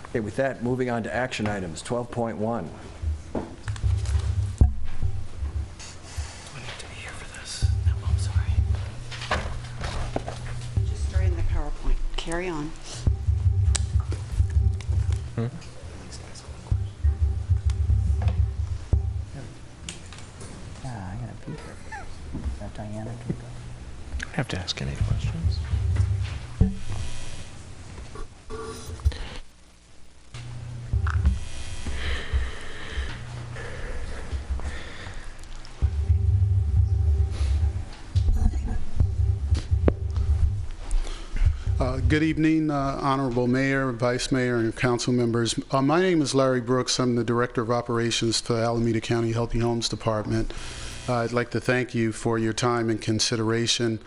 Okay, with that, moving on to action items, 12.1. Just starting the PowerPoint. Carry on. I got a peek. Diana can go. I have to ask any questions. Good evening, Honorable Mayor, Vice Mayor, and Council members. My name is Larry Brooks. I'm the Director of Operations for the Alameda County Healthy Homes Department. I'd like to thank you for your time and consideration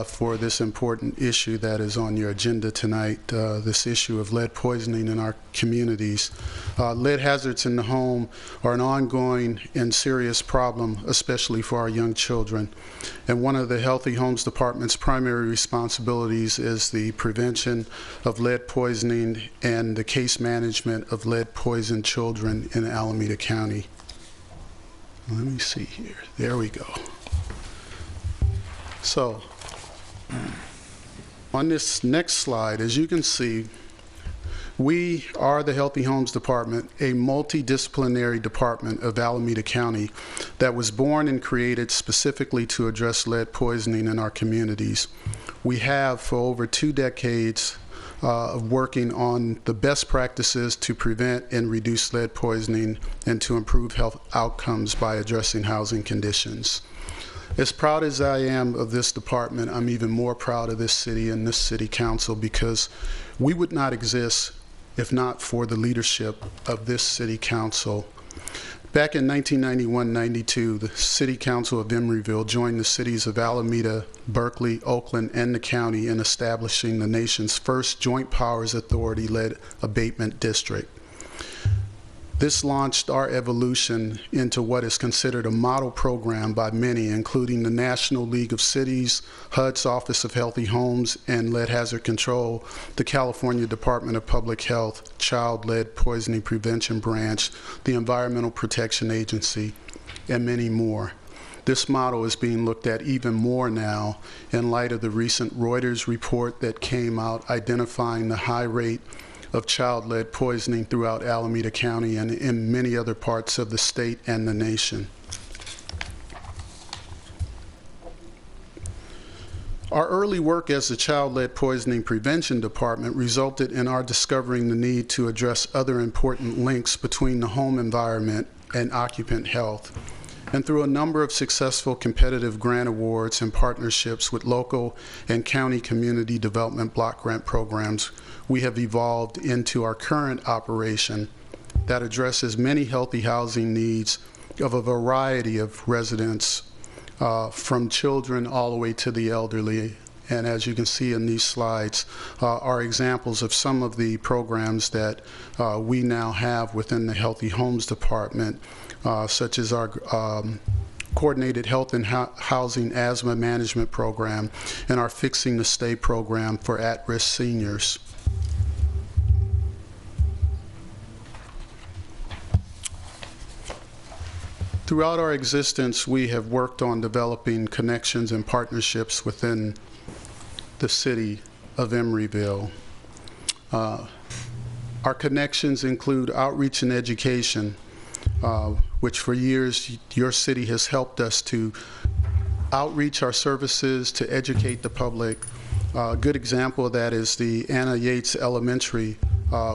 for this important issue that is on your agenda tonight, this issue of lead poisoning in our communities. Lead hazards in the home are an ongoing and serious problem, especially for our young children. And one of the Healthy Homes Department's primary responsibilities is the prevention of lead poisoning and the case management of lead-poisoned children in Alameda County. Let me see here. There we go. So, on this next slide, as you can see, we are the Healthy Homes Department, a multidisciplinary department of Alameda County that was born and created specifically to address lead poisoning in our communities. We have, for over 2 decades, of working on the best practices to prevent and reduce lead poisoning and to improve health outcomes by addressing housing conditions. As proud as I am of this department, I'm even more proud of this city and this city council, because we would not exist if not for the leadership of this city council. Back in 1991-92, the City Council of Emeryville joined the cities of Alameda, Berkeley, Oakland, and the county in establishing the nation's first Joint Powers Authority lead abatement district. This launched our evolution into what is considered a model program by many, including the National League of Cities, HUD's Office of Healthy Homes and Lead Hazard Control, the California Department of Public Health, Child Lead Poisoning Prevention Branch, the Environmental Protection Agency, and many more. This model is being looked at even more now in light of the recent Reuters report that came out identifying the high rate of child lead poisoning throughout Alameda County and in many other parts of the state and the nation. Our early work as the Child Lead Poisoning Prevention Department resulted in our discovering the need to address other important links between the home environment and occupant health. And through a number of successful competitive grant awards and partnerships with local and county community development block grant programs, we have evolved into our current operation that addresses many healthy housing needs of a variety of residents, from children all the way to the elderly. And as you can see in these slides, are examples of some of the programs that we now have within the Healthy Homes Department, such as our Coordinated Health and Housing Asthma Management Program and our Fixing the Stay program for at-risk seniors. Throughout our existence, we have worked on developing connections and partnerships within the city of Emeryville. Our connections include outreach and education, which for years your city has helped us to outreach our services to educate the public. A good example of that is the Anna Yates Elementary,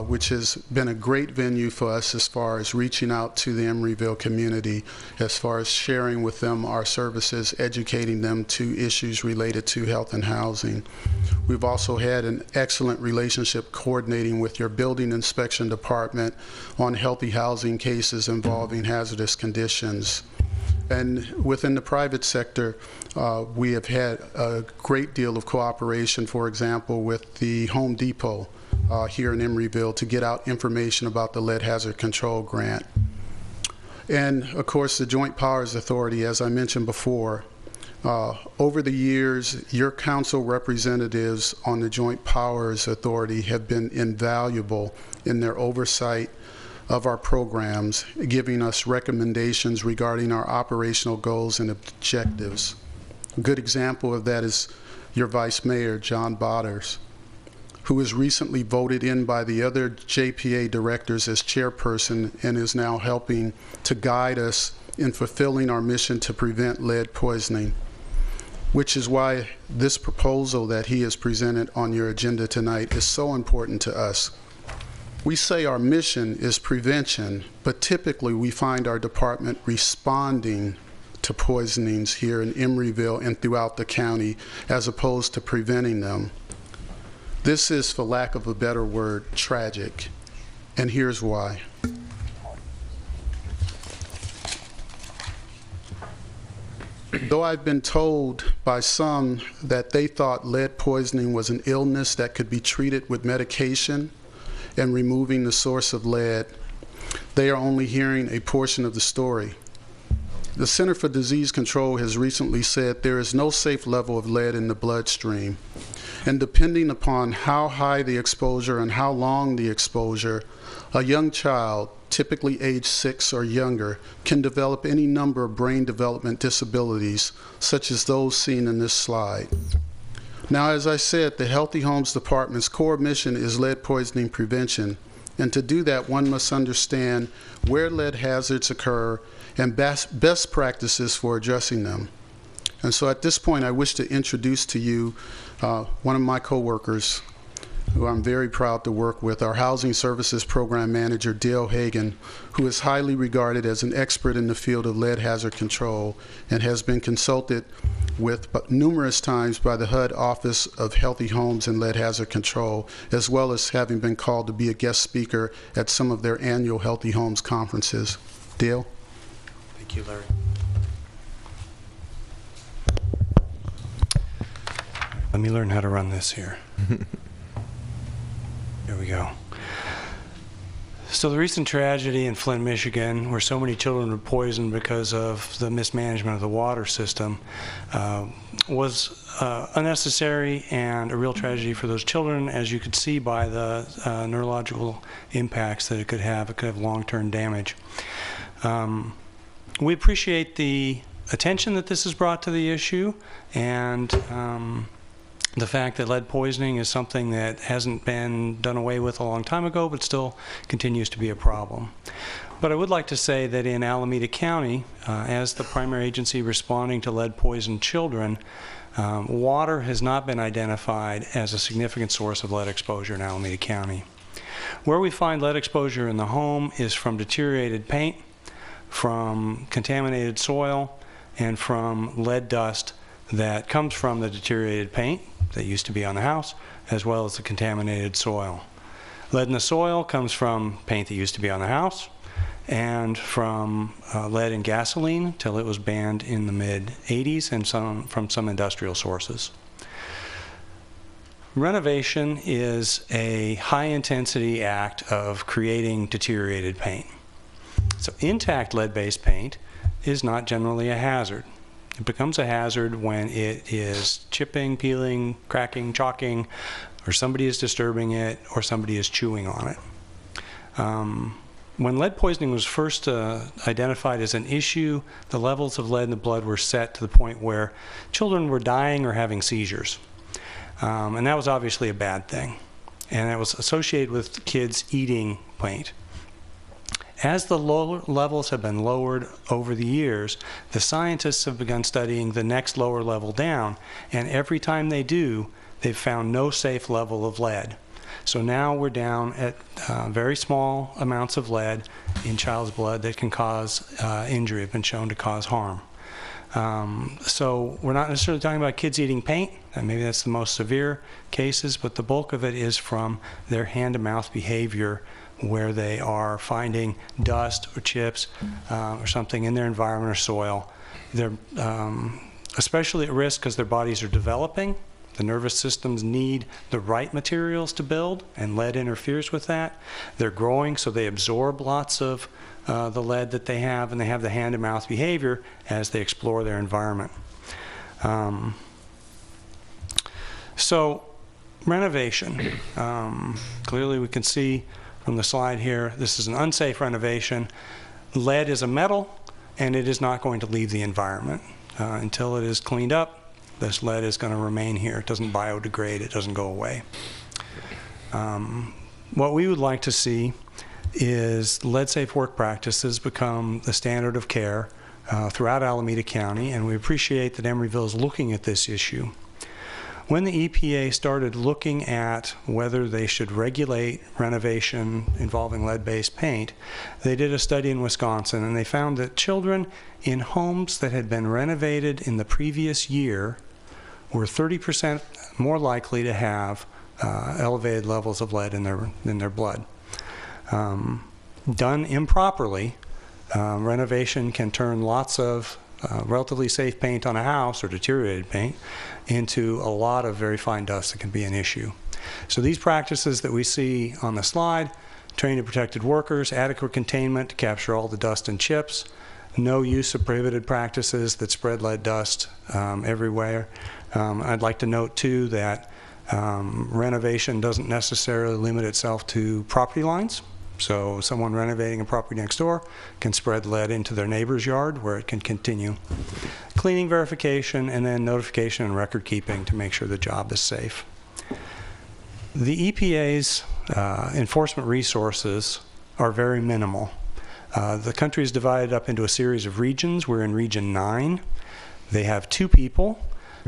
which has been a great venue for us as far as reaching out to the Emeryville community, as far as sharing with them our services, educating them to issues related to health and housing. We've also had an excellent relationship coordinating with your building inspection department on healthy housing cases involving hazardous conditions. And within the private sector, we have had a great deal of cooperation, for example, with the Home Depot here in Emeryville to get out information about the Lead Hazard Control Grant. And of course, the Joint Powers Authority, as I mentioned before, Over the years, your council representatives on the Joint Powers Authority have been invaluable in their oversight of our programs, giving us recommendations regarding our operational goals and objectives. A good example of that is your Vice Mayor, John Botters, who was recently voted in by the other JPA directors as chairperson and is now helping to guide us in fulfilling our mission to prevent lead poisoning, which is why this proposal that he has presented on your agenda tonight is so important to us. We say our mission is prevention, but typically we find our department responding to poisonings here in Emeryville and throughout the county as opposed to preventing them. This is, for lack of a better word, tragic, and here's why. Though I've been told by some that they thought lead poisoning was an illness that could be treated with medication and removing the source of lead, they are only hearing a portion of the story. The Center for Disease Control has recently said there is no safe level of lead in the bloodstream. And depending upon how high the exposure and how long the exposure, a young child, typically age 6 or younger, can develop any number of brain development disabilities, such as those seen in this slide. Now, as I said, the Healthy Homes Department's core mission is lead poisoning prevention. And to do that, one must understand where lead hazards occur and best practices for addressing them. And so at this point, I wish to introduce to you one of my coworkers, who I'm very proud to work with, our Housing Services Program Manager, Dale Hagan, who is highly regarded as an expert in the field of lead hazard control and has been consulted with numerous times by the HUD Office of Healthy Homes and Lead Hazard Control, as well as having been called to be a guest speaker at some of their annual Healthy Homes conferences. Dale? Thank you, Larry. Let me learn how to run this here. There we go. So the recent tragedy in Flint, Michigan, where so many children were poisoned because of the mismanagement of the water system, was unnecessary and a real tragedy for those children, as you could see by the neurological impacts that it could have. It could have long-term damage. We appreciate the attention that this has brought to the issue, and the fact that lead poisoning is something that hasn't been done away with a long time ago, but still continues to be a problem. But I would like to say that in Alameda County, as the primary agency responding to lead-poisoned children, water has not been identified as a significant source of lead exposure in Alameda County. Where we find lead exposure in the home is from deteriorated paint, from contaminated soil, and from lead dust that comes from the deteriorated paint that used to be on the house, as well as the contaminated soil. Lead in the soil comes from paint that used to be on the house, and from lead in gasoline till it was banned in the mid-'80s, and from some industrial sources. Renovation is a high-intensity act of creating deteriorated paint. So intact lead-based paint is not generally a hazard. It becomes a hazard when it is chipping, peeling, cracking, chalking, or somebody is disturbing it, or somebody is chewing on it. When lead poisoning was first identified as an issue, the levels of lead in the blood were set to the point where children were dying or having seizures. And that was obviously a bad thing. And it was associated with kids eating paint. As the lower levels have been lowered over the years, the scientists have begun studying the next lower level down, and every time they do, they've found no safe level of lead. So now we're down at very small amounts of lead in child's blood that can cause injury, have been shown to cause harm. So we're not necessarily talking about kids eating paint, and maybe that's the most severe cases, but the bulk of it is from their hand-to-mouth behavior, where they are finding dust or chips or something in their environment or soil. They're especially at risk because their bodies are developing. The nervous systems need the right materials to build, and lead interferes with that. They're growing, so they absorb lots of the lead that they have, and they have the hand-to-mouth behavior as they explore their environment. So renovation. Clearly we can see from the slide here, this is an unsafe renovation. Lead is a metal, and it is not going to leave the environment. Until it is cleaned up, this lead is going to remain here. It doesn't biodegrade, it doesn't go away. What we would like to see is lead-safe work practices become the standard of care throughout Alameda County, and we appreciate that Emeryville is looking at this issue. When the EPA started looking at whether they should regulate renovation involving lead-based paint, they did a study in Wisconsin, and they found that children in homes that had been renovated in the previous year were 30% more likely to have elevated levels of lead in their blood. Done improperly, renovation can turn lots of relatively safe paint on a house, or deteriorated paint, into a lot of very fine dust that can be an issue. So these practices that we see on the slide: trained and protected workers, adequate containment to capture all the dust and chips, no use of prohibited practices that spread lead dust everywhere. I'd like to note too that renovation doesn't necessarily limit itself to property lines. So someone renovating a property next door can spread lead into their neighbor's yard, where it can continue. Cleaning verification, and then notification and record keeping to make sure the job is safe. The EPA's enforcement resources are very minimal. The country is divided up into a series of regions. We're in Region 9. They have 2 people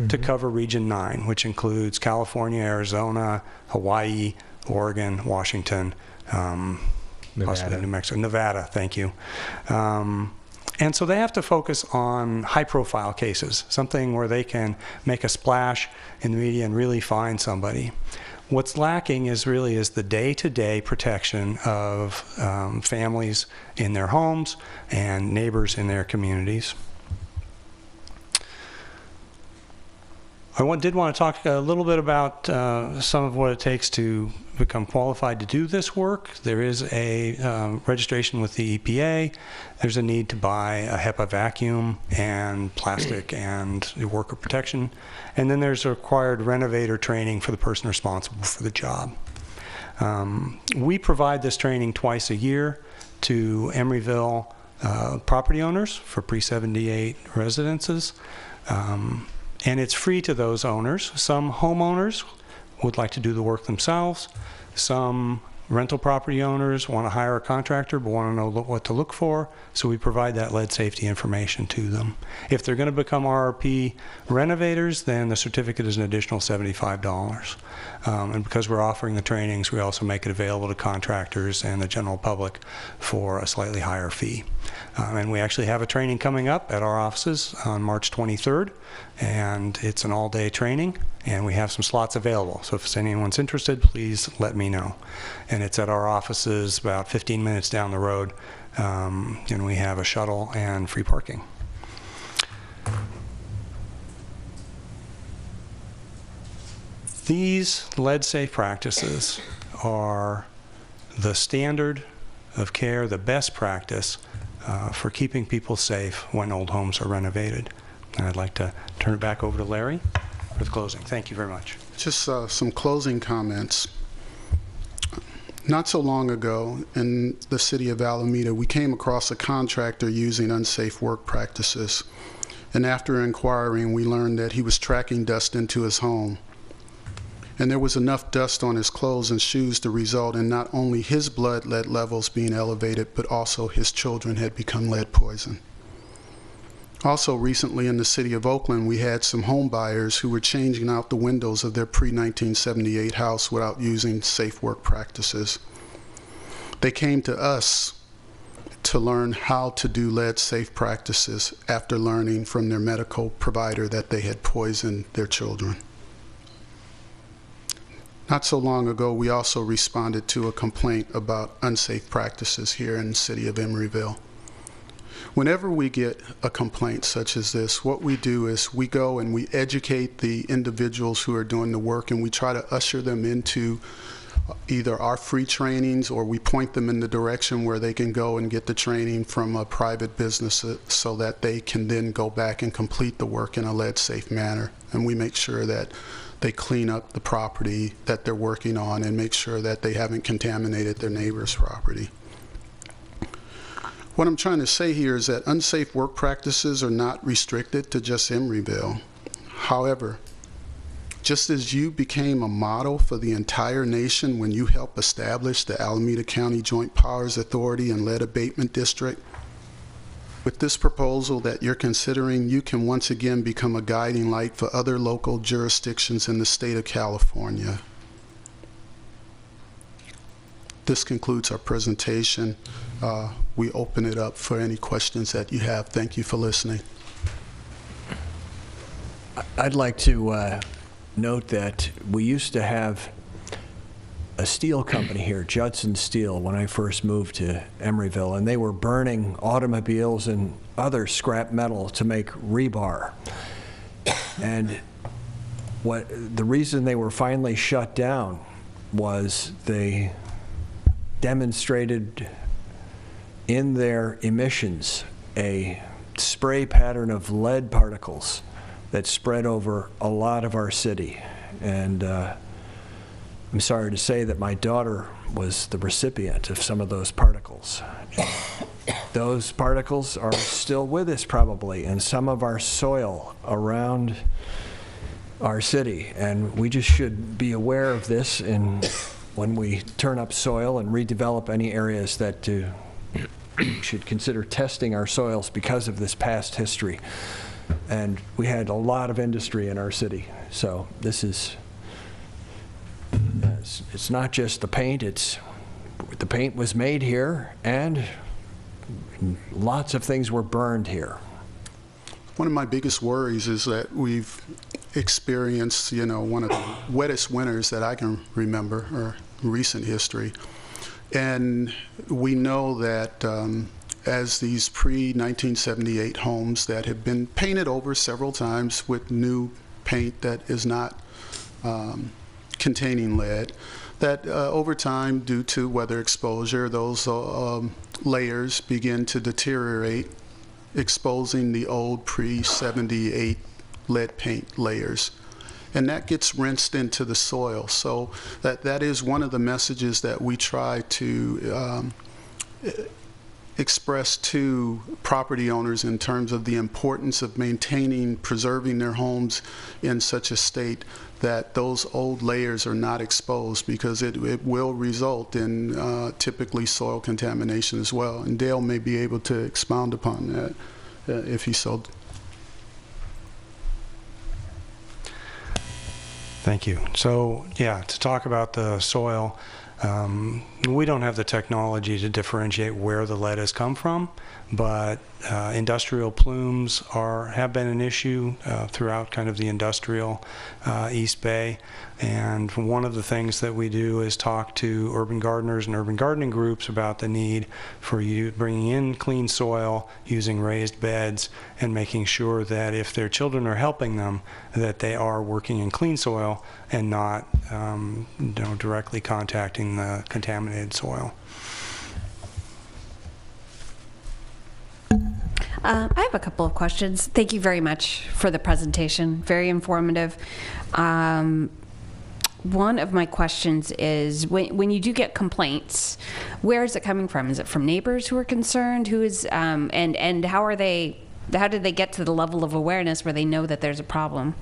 to cover Region 9, which includes California, Arizona, Hawaii, Oregon, Washington, possibly New Mexico, Nevada, thank you. And so they have to focus on high-profile cases, something where they can make a splash in the media and really find somebody. What's lacking is the day-to-day protection of families in their homes and neighbors in their communities. I did want to talk a little bit about some of what it takes to become qualified to do this work. There is a registration with the EPA. There's a need to buy a HEPA vacuum and plastic and worker protection. And then there's a required renovator training for the person responsible for the job. We provide this training twice a year to Emeryville property owners for pre-78 residences. And it's free to those owners. Some homeowners would like to do the work themselves. Some rental property owners want to hire a contractor but want to know what to look for, so we provide that lead safety information to them. If they're going to become RRP renovators, then the certificate is an additional $75. And because we're offering the trainings, we also make it available to contractors and the general public for a slightly higher fee. And we actually have a training coming up at our offices on March 23rd, and it's an all-day training, and we have some slots available. So if anyone's interested, please let me know. And it's at our offices about 15 minutes down the road, and we have a shuttle and free parking. These lead-safe practices are the standard of care, the best practice for keeping people safe when old homes are renovated. And I'd like to turn it back over to Larry for the closing. Thank you very much. Just some closing comments. Not so long ago in the city of Alameda, we came across a contractor using unsafe work practices. And after inquiring, we learned that he was tracking dust into his home. And there was enough dust on his clothes and shoes to result in not only his blood lead levels being elevated, but also his children had become lead poisoned. Also recently in the city of Oakland, we had some home buyers who were changing out the windows of their pre-1978 house without using safe work practices. They came to us to learn how to do lead safe practices after learning from their medical provider that they had poisoned their children. Not so long ago, we also responded to a complaint about unsafe practices here in the city of Emeryville. Whenever we get a complaint such as this, what we do is we go and we educate the individuals who are doing the work, and we try to usher them into either our free trainings, or we point them in the direction where they can go and get the training from a private business so that they can then go back and complete the work in a lead-safe manner. And we make sure that they clean up the property that they're working on and make sure that they haven't contaminated their neighbor's property. What I'm trying to say here is that unsafe work practices are not restricted to just Emeryville. However, just as you became a model for the entire nation when you helped establish the Alameda County Joint Powers Authority and Lead Abatement District, with this proposal that you're considering, you can once again become a guiding light for other local jurisdictions in the state of California. This concludes our presentation. We open it up for any questions that you have. Thank you for listening. I'd like to note that we used to have a steel company here, Judson Steel, when I first moved to Emeryville, and they were burning automobiles and other scrap metal to make rebar. And the reason they were finally shut down was they demonstrated in their emissions a spray pattern of lead particles that spread over a lot of our city. And I'm sorry to say that my daughter was the recipient of some of those particles. Those particles are still with us probably in some of our soil around our city, and we just should be aware of this when we turn up soil and redevelop any areas that should consider testing our soils because of this past history. And we had a lot of industry in our city, so this is it's not just the paint, the paint was made here and lots of things were burned here. One of my biggest worries is that we've experienced, one of the wettest winters that I can remember or recent history. And we know that as these pre-1978 homes that have been painted over several times with new paint that is not containing lead, that over time, due to weather exposure, those layers begin to deteriorate, exposing the old pre-78 lead paint layers. And that gets rinsed into the soil. So that is one of the messages that we try to express to property owners in terms of the importance of maintaining, preserving their homes in such a state that those old layers are not exposed, because it will result in typically soil contamination as well. And Dale may be able to expound upon that if he so. Thank you. So, yeah, to talk about the soil, we don't have the technology to differentiate where the lead has come from, but industrial plumes have been an issue throughout kind of the industrial East Bay. And one of the things that we do is talk to urban gardeners and urban gardening groups about the need for you bringing in clean soil, using raised beds, and making sure that if their children are helping them, that they are working in clean soil and not directly contacting the contaminated soil. I have a couple of questions. Thank you very much for the presentation. Very informative. One of my questions is, when you do get complaints, where is it coming from? Is it from neighbors who are concerned? Who is and how did they get to the level of awareness where they know that there's a problem?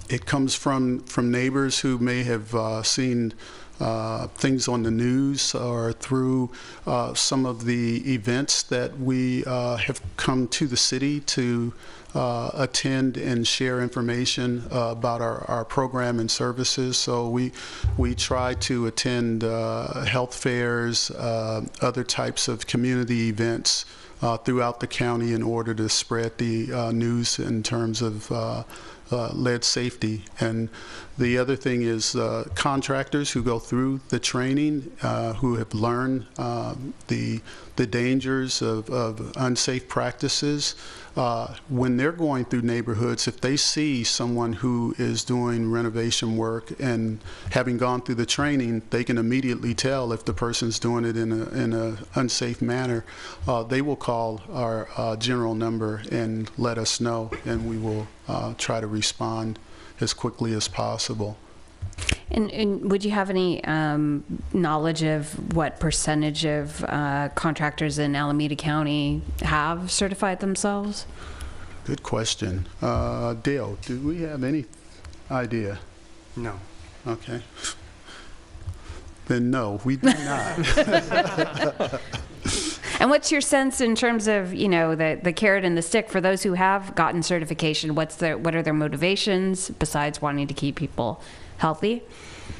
It comes from neighbors who may have seen things on the news or through some of the events that we have come to the city to attend and share information about our program and services. So we try to attend health fairs, other types of community events throughout the county in order to spread the news in terms of lead safety. And the other thing is contractors who go through the training, who have learned the dangers of unsafe practices, when they're going through neighborhoods, if they see someone who is doing renovation work and having gone through the training, they can immediately tell if the person's doing it in a unsafe manner. They will call our general number and let us know, and we will try to respond as quickly as possible. And would you have any knowledge of what percentage of contractors in Alameda County have certified themselves? Good question. Dale, do we have any idea? No. Okay. Then no, we do not. And what's your sense in terms of, you know, the carrot and the stick for those who have gotten certification? What are their motivations besides wanting to keep people healthy?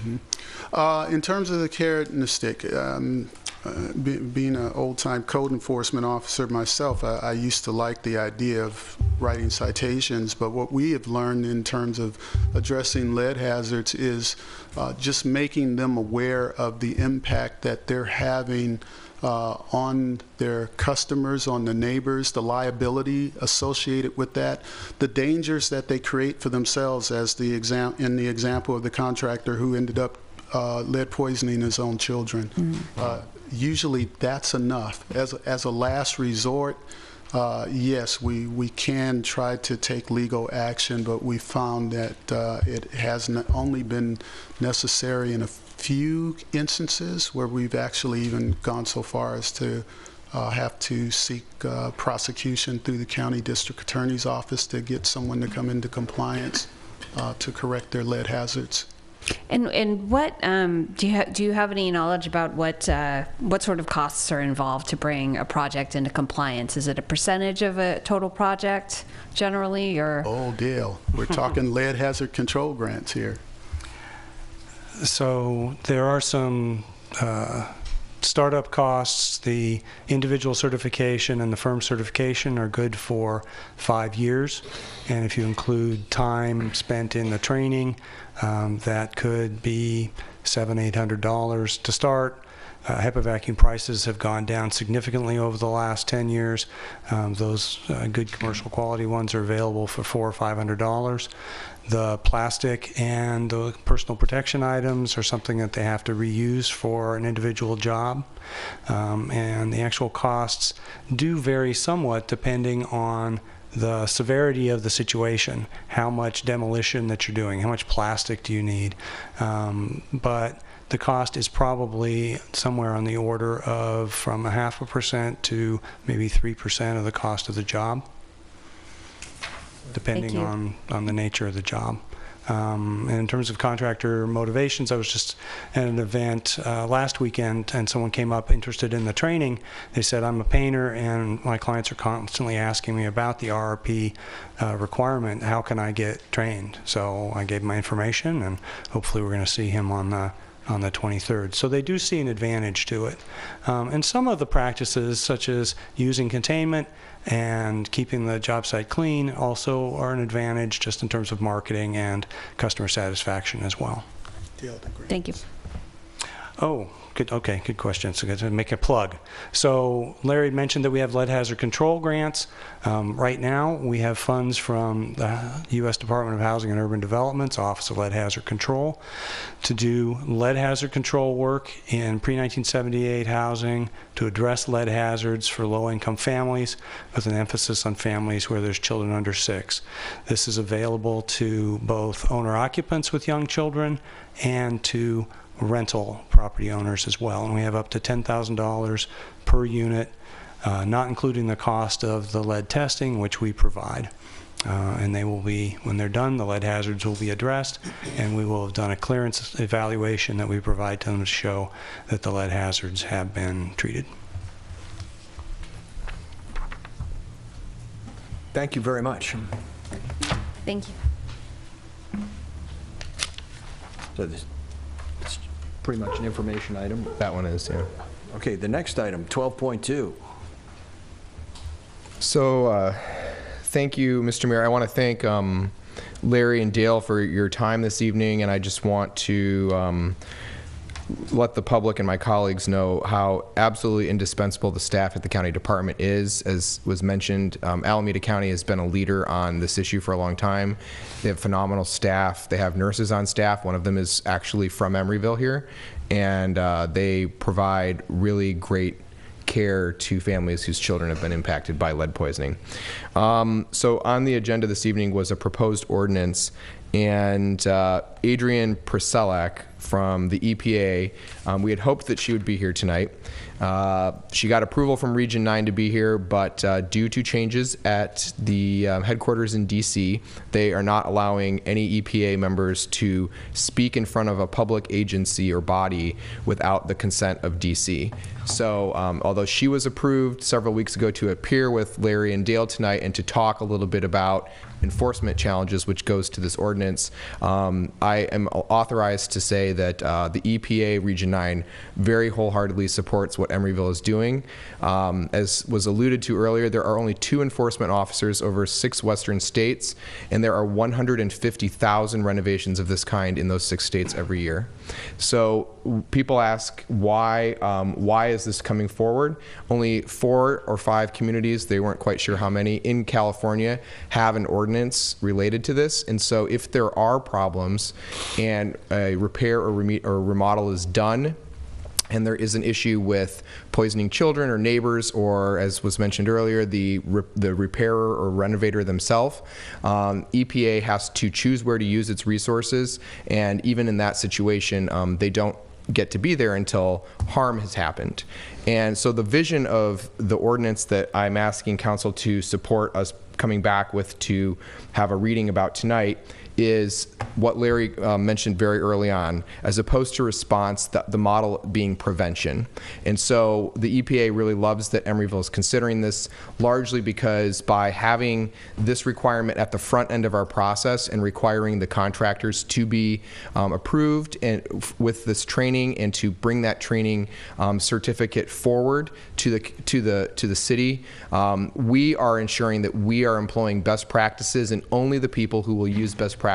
Mm-hmm. In terms of the carrot and the stick, being an old-time code enforcement officer myself, I used to like the idea of writing citations, but what we have learned in terms of addressing lead hazards is just making them aware of the impact that they're having on their customers, on the neighbors, the liability associated with that, the dangers that they create for themselves, as in the example of the contractor who ended up lead poisoning his own children. Mm. Usually that's enough. As a last resort, yes, we can try to take legal action, but we found that it has only been necessary in a few instances where we've actually even gone so far as to have to seek prosecution through the county district attorney's office to get someone to come into compliance to correct their lead hazards. And what do you have any knowledge about what sort of costs are involved to bring a project into compliance? Is it a percentage of a total project generally, or? Oh, Dale, we're talking lead hazard control grants here. So there are some startup costs. The individual certification and the firm certification are good for 5 years, and if you include time spent in the training, that could be $700-800 to start. HEPA vacuum prices have gone down significantly over the last 10 years. Those good commercial quality ones are available for $400 or $500. The plastic and the personal protection items are something that they have to reuse for an individual job. And the actual costs do vary somewhat depending on the severity of the situation, how much demolition that you're doing, how much plastic do you need. But the cost is probably somewhere on the order of from 0.5% to maybe 3% of the cost of the job, depending on the nature of the job. And in terms of contractor motivations, I was just at an event last weekend, and someone came up interested in the training. They said, I'm a painter, and my clients are constantly asking me about the RRP requirement. How can I get trained? So I gave him my information, and hopefully we're going to see him on the 23rd. So they do see an advantage to it. And some of the practices, such as using containment and keeping the job site clean, also are an advantage just in terms of marketing and customer satisfaction as well. Thank you. Oh, good. Okay, good question. So to make a plug. So Larry mentioned that we have lead hazard control grants. Right now, we have funds from the U.S. Department of Housing and Urban Development's Office of Lead Hazard Control to do lead hazard control work in pre-1978 housing to address lead hazards for low-income families, with an emphasis on families where there's children under 6. This is available to both owner-occupants with young children and to rental property owners as well, and we have up to $10,000 per unit, not including the cost of the lead testing, which we provide. And they will be, when they're done, the lead hazards will be addressed, and we will have done a clearance evaluation that we provide to them to show that the lead hazards have been treated. Thank you very much. Thank you. So this is pretty much an information item. That one is, yeah. Okay, the next item, 12.2. So, thank you, Mr. Mayor. I want to thank Larry and Dale for your time this evening, and I just want to let the public and my colleagues know how absolutely indispensable the staff at the county department is. As was mentioned, Alameda County has been a leader on this issue for a long time. They have phenomenal staff. They have nurses on staff. One of them is actually from Emeryville here, and they provide really great care to families whose children have been impacted by lead poisoning. So on the agenda this evening was a proposed ordinance, and Adrienne Preselak from the EPA, we had hoped that she would be here tonight. She got approval from Region 9 to be here, but due to changes at the headquarters in DC, they are not allowing any EPA members to speak in front of a public agency or body without the consent of DC. So although she was approved several weeks ago to appear with Larry and Dale tonight and to talk a little bit about enforcement challenges, which goes to this ordinance, I am authorized to say that the EPA Region 9 very wholeheartedly supports what Emeryville is doing. As was alluded to earlier, there are only 2 enforcement officers over 6 western states, and there are 150,000 renovations of this kind in those 6 states every year. So people ask why is this coming forward? Only 4 or 5 communities, they weren't quite sure how many, in California have an ordinance related to this. And so if there are problems and a repair or remodel is done, and there is an issue with poisoning children or neighbors, or as was mentioned earlier, the repairer or renovator themselves, EPA has to choose where to use its resources, and even in that situation, they don't get to be there until harm has happened. And so the vision of the ordinance that I'm asking council to support us coming back with to have a reading about tonight is what Larry mentioned very early on, as opposed to response, the model being prevention. And so the EPA really loves that Emeryville is considering this, largely because by having this requirement at the front end of our process and requiring the contractors to be approved and with this training and to bring that training certificate forward to the city, we are ensuring that we are employing best practices, and only the people who will use best practices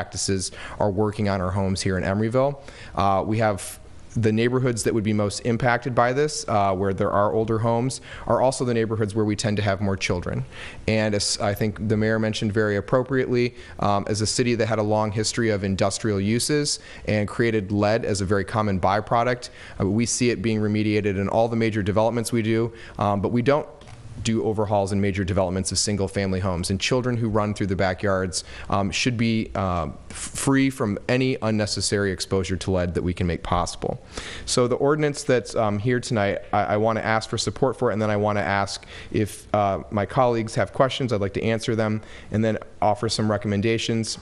are working on our homes here in Emeryville. We have the neighborhoods that would be most impacted by this, where there are older homes, are also the neighborhoods where we tend to have more children. And as I think the mayor mentioned very appropriately, as a city that had a long history of industrial uses and created lead as a very common byproduct, we see it being remediated in all the major developments we do, but we don't do overhauls in major developments of single-family homes. And children who run through the backyards should be free from any unnecessary exposure to lead that we can make possible. So the ordinance that's here tonight, I want to ask for support for it, and then I want to ask if my colleagues have questions. I'd like to answer them, and then offer some recommendations.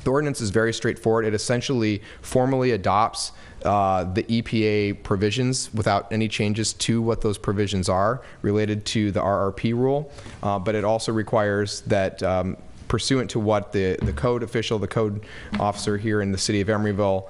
The ordinance is very straightforward. It essentially formally adopts the EPA provisions without any changes to what those provisions are related to the RRP rule, but it also requires that pursuant to what the code official, the code officer here in the city of Emeryville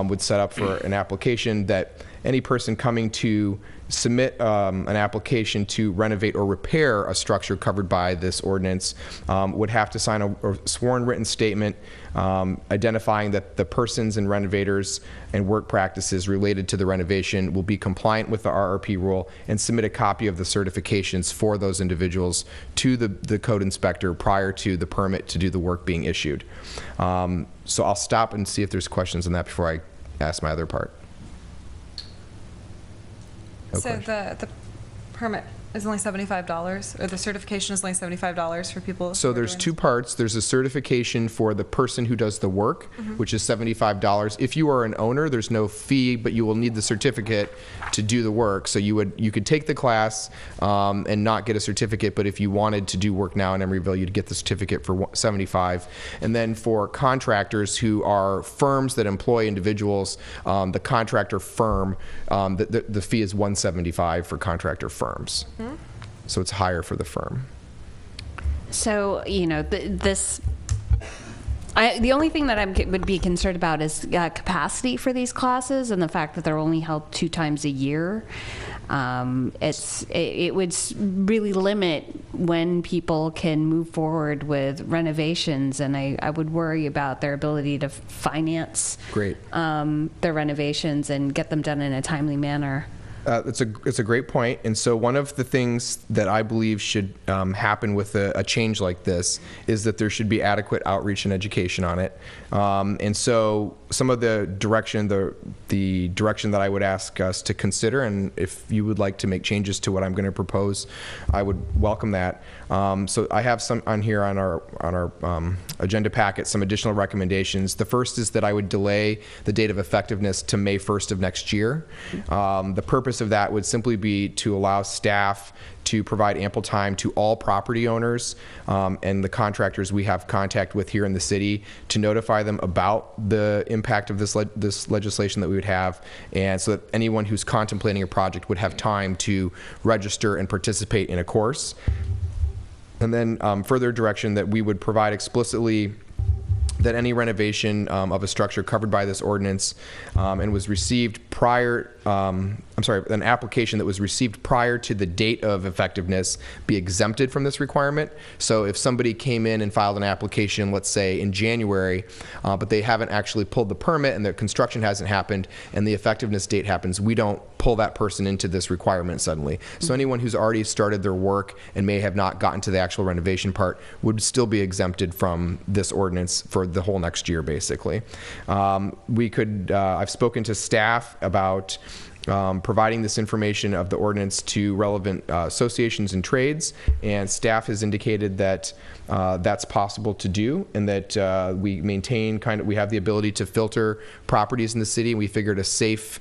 would set up for an application, that any person coming to submit an application to renovate or repair a structure covered by this ordinance would have to sign a sworn written statement identifying that the persons and renovators and work practices related to the renovation will be compliant with the RRP rule, and submit a copy of the certifications for those individuals to the code inspector prior to the permit to do the work being issued. So I'll stop and see if there's questions on that before I ask my other part. No so question. the permit is only $75, or the certification is only $75 for people? So there's 2 parts. There's a certification for the person who does the work, which is $75. If you are an owner, there's no fee, but you will need the certificate to do the work. So you could take the class and not get a certificate, but if you wanted to do work now in Emeryville, you'd get the certificate for $75. And then for contractors who are firms that employ individuals, the contractor firm, the fee is $175 for contractor firms. So it's higher for the firm. So, you know, the only thing that I would be concerned about is capacity for these classes, and the fact that they're only held 2 times a year. It would really limit when people can move forward with renovations, and I would worry about their ability to finance their renovations and get them done in a timely manner. It's a great point. And so one of the things that I believe should happen with a change like this is that there should be adequate outreach and education on it. And so some of the direction that I would ask us to consider, and if you would like to make changes to what I'm going to propose, I would welcome that. So I have some on here on our agenda packet, some additional recommendations. The first is that I would delay the date of effectiveness to May 1st of next year. The purpose of that would simply be to allow staff to provide ample time to all property owners and the contractors we have contact with here in the city to notify them about the impact of this legislation that we would have, and so that anyone who's contemplating a project would have time to register and participate in a course. And then further direction that we would provide explicitly that any renovation of a structure covered by this ordinance and was received prior, an application that was received prior to the date of effectiveness be exempted from this requirement. So if somebody came in and filed an application, let's say in January, but they haven't actually pulled the permit and their construction hasn't happened and the effectiveness date happens, we don't pull that person into this requirement suddenly. So anyone who's already started their work and may have not gotten to the actual renovation part would still be exempted from this ordinance for the whole next year, basically. We could, I've spoken to staff about providing this information of the ordinance to relevant associations and trades, and staff has indicated that that's possible to do, and that we maintain we have the ability to filter properties in the city, and we figured a safe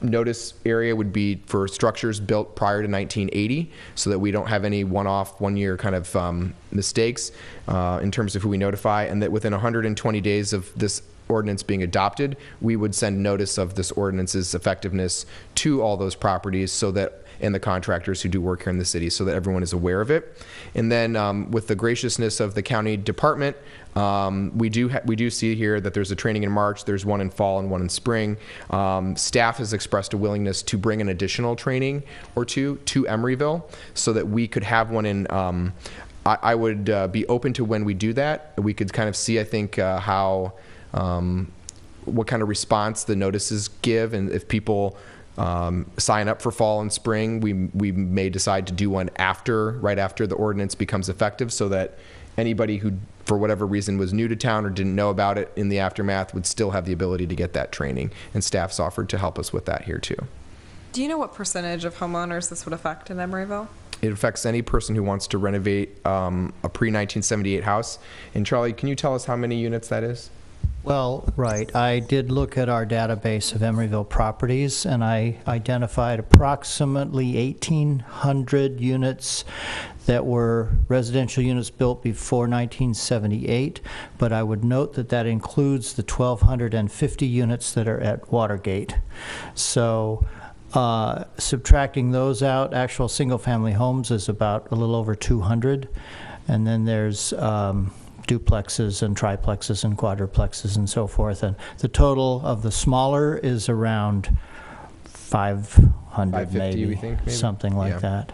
notice area would be for structures built prior to 1980, so that we don't have any one-year kind of mistakes in terms of who we notify, and that within 120 days of this ordinance being adopted, we would send notice of this ordinance's effectiveness to all those properties, so that, and the contractors who do work here in the city, so that everyone is aware of it. And then with the graciousness of the county department, we do see here that there's a training in March, there's one in fall and one in spring. Staff has expressed a willingness to bring an additional training or two to Emeryville, so that we could have one in I would be open to when we do that. We could kind of see, I think, how what kind of response the notices give, and if people sign up for fall and spring, we may decide to do one right after the ordinance becomes effective, so that anybody who, for whatever reason, was new to town or didn't know about it in the aftermath would still have the ability to get that training. And staff's offered to help us with that here too. Do you know what percentage of homeowners this would affect in Emeryville? It affects any person who wants to renovate a pre-1978 house. And Charlie, can you tell us how many units that is? Well, right. I did look at our database of Emeryville properties, and I identified approximately 1,800 units that were residential units built before 1978, but I would note that that includes the 1,250 units that are at Watergate. So subtracting those out, actual single-family homes is about a little over 200, and then there's duplexes and triplexes and quadruplexes and so forth, and the total of the smaller is around 500 maybe, we think, maybe something like that.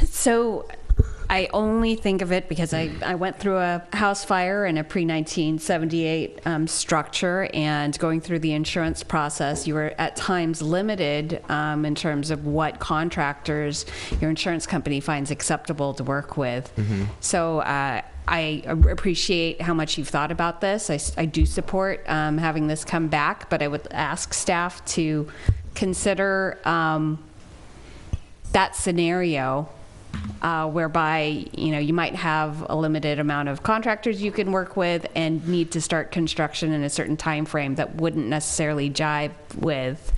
So I only think of it because I went through a house fire in a pre-1978 structure, and going through the insurance process, you were at times limited in terms of what contractors your insurance company finds acceptable to work with. Mm-hmm. So I appreciate how much you've thought about this. I do support having this come back, but I would ask staff to consider that scenario whereby you might have a limited amount of contractors you can work with and need to start construction in a certain time frame that wouldn't necessarily jive with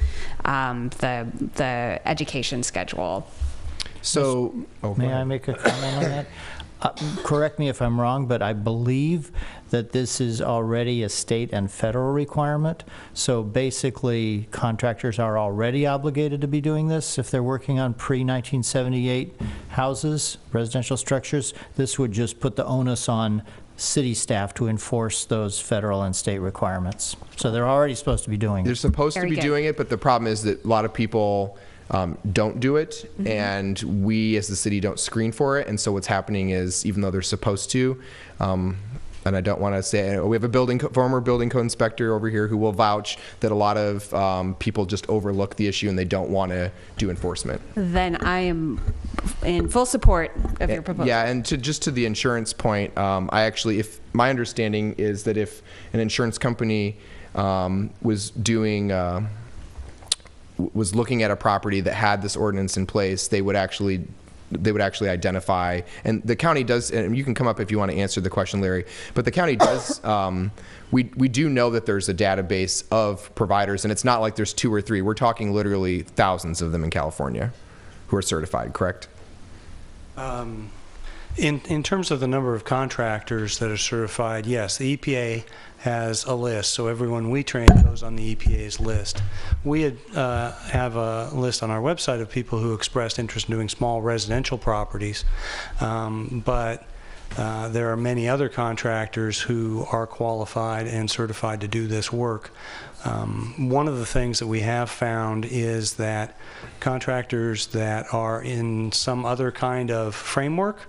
the education schedule. So, may I make a comment on that? Correct me if I'm wrong, but I believe that this is already a state and federal requirement. So basically, contractors are already obligated to be doing this. If they're working on pre-1978 houses, residential structures, this would just put the onus on city staff to enforce those federal and state requirements. So they're already supposed to be doing They're it. supposed to Very be good. doing it, but the problem is that a lot of people don't do it, and we as the city don't screen for it. And so what's happening is, even though they're supposed to, and I don't want to say, we have a former building code inspector over here who will vouch that a lot of people just overlook the issue and they don't want to do enforcement. Then I am in full support of your proposal. Yeah, and just to the insurance point, I actually, if my understanding is that if an insurance company was doing was looking at a property that had this ordinance in place, they would actually identify, and the county does, and you can come up if you want to answer the question, Larry, but the county does, we do know that there's a database of providers, and it's not like there's 2 or 3. We're talking literally thousands of them in California who are certified, correct? In terms of the number of contractors that are certified, yes, the EPA has a list, so everyone we train goes on the EPA's list. We have a list on our website of people who expressed interest in doing small residential properties, but there are many other contractors who are qualified and certified to do this work. One of the things that we have found is that contractors that are in some other kind of framework,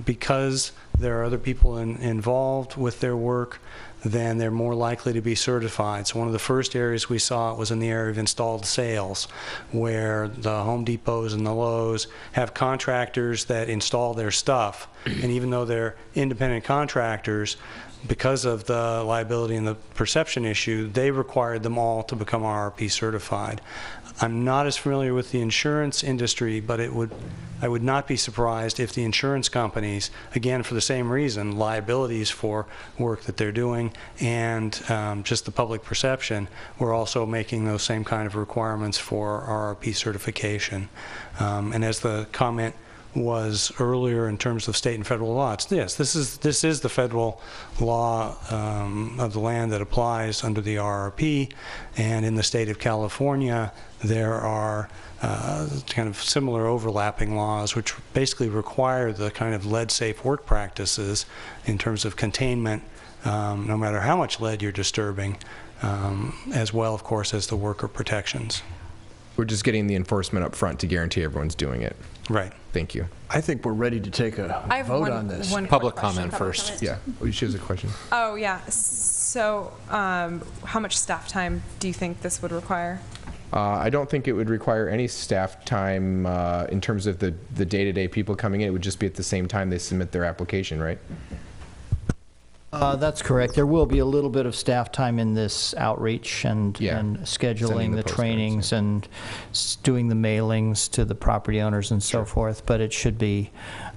because there are other people involved with their work, then they're more likely to be certified. So one of the first areas we saw was in the area of installed sales, where the Home Depots and the Lowe's have contractors that install their stuff. And even though they're independent contractors, because of the liability and the perception issue, they required them all to become RRP certified. I'm not as familiar with the insurance industry, but I would not be surprised if the insurance companies, again for the same reason, liabilities for work that they're doing and just the public perception, were also making those same kind of requirements for RRP certification. And as the comment was earlier in terms of state and federal law, yes, this is the federal law of the land that applies under the RRP, and in the state of California there are kind of similar overlapping laws which basically require the kind of lead-safe work practices in terms of containment, no matter how much lead you're disturbing, as well, of course, as the worker protections. We're just getting the enforcement up front to guarantee everyone's doing it. Right. Thank you. I think we're ready to take a I have vote on this. one Public quick question. comment first. Yeah, she has a question. Oh, yeah. So how much staff time do you think this would require? I don't think it would require any staff time in terms of the day-to-day people coming in. It would just be at the same time they submit their application, right? That's correct. There will be a little bit of staff time in this outreach and, Yeah. and Sending scheduling the the postcards, trainings and doing the mailings to the property owners and so forth, but it should be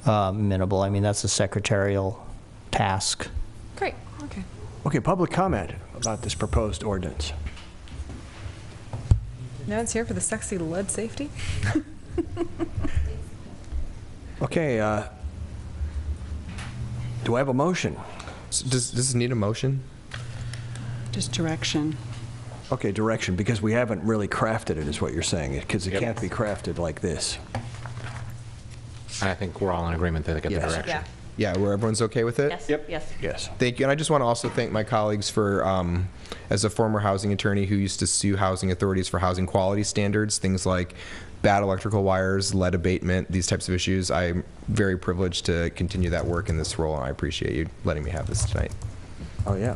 minimal. I mean, that's a secretarial task. Great. Okay. Okay, public comment about this proposed ordinance. No one's here for the sexy lead safety? Okay, do I have a motion? Does this need a motion? Just direction. Okay, direction, because we haven't really crafted it, is what you're saying, because it can't be crafted like this. And I think we're all in agreement that they get the Yes. direction. Yeah, where everyone's okay with it? Yes. Yep. Yes. Yes. Thank you. And I just want to also thank my colleagues for, as a former housing attorney who used to sue housing authorities for housing quality standards, things like bad electrical wires, lead abatement, these types of issues. I'm very privileged to continue that work in this role, and I appreciate you letting me have this tonight. Oh, yeah.